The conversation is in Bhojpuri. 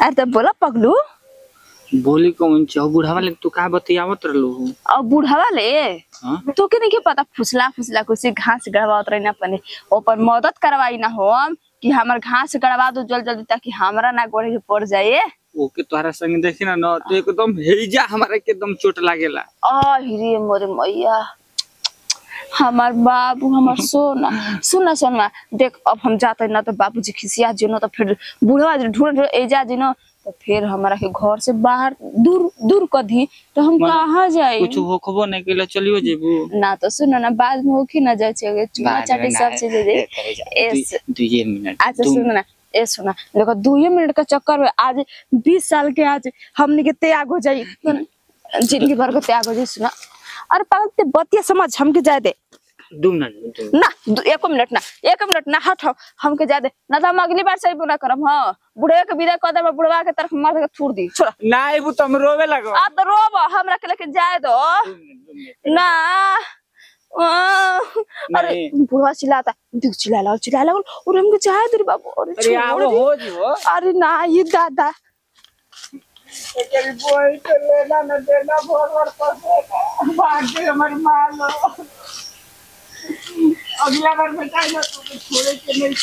अरे तो बोला पगलू बोली कौन छो बुढ़ावा ले तू का बतियावत रहलू। और बुढ़ावा ले हां तो के नहीं के पता फुसला फुसला कुछ घास गड़वात रही ना अपने ऊपर मदद करवाई ना हो कि हमार घास गड़वा दो जल्दी जल्दी ताकि हमरा ना गोड़े के पड़ जाए। ओके तोहरा संग देखी ना न तो एकदम हेजा हमारे के एकदम चोट लागेला। आ हिरे मोरे मैया हमार बाबू हमार सोना सुना सोना देख अब हम जाते ना तो बाबूजी खिसिया जी न तो फिर बुढ़वा ढूंढ एजा जी न तो फिर हमारा के घर से बाहर दूर दूर कर दी तो हम कहाँ जाए। कुछ होखबो नहीं केला चलियो जेबू ना तो सुनो ना बाद में होखी ना जाए छे चुमा चाटी सब चीज दे एस 2 मिनट। अच्छा सुनो ना ए सुना देखो 2 मिनट का चक्कर में आज 20 साल के आज हमनी के त्याग हो जाई जिंदगी भर का त्याग हो जाई। सुना अरे पागल ते बतिया समझ हमके जाए दे 2 मिनट ना 1 मिनट ना हट हमके जाए दे ना तो हम अगली बार सही बुना करम। हां बुढ़े के विदा कर दे बुढ़वा के तरफ मार के छोड़ दी छोड़ ना आइबू तो हम रोवे लगो। आ तो रोब हमरा के लेके जाए दो ना अरे बुढ़वा चिल्लाता देख चिल्ला और हमको जाए दे बाबू। अरे आओ हो जो अरे ना ये दादा तेरी बोल के लेना न देना भोर पर भाग के हमर मालो अगला बार में चाहिए तो छोड़े के नहीं।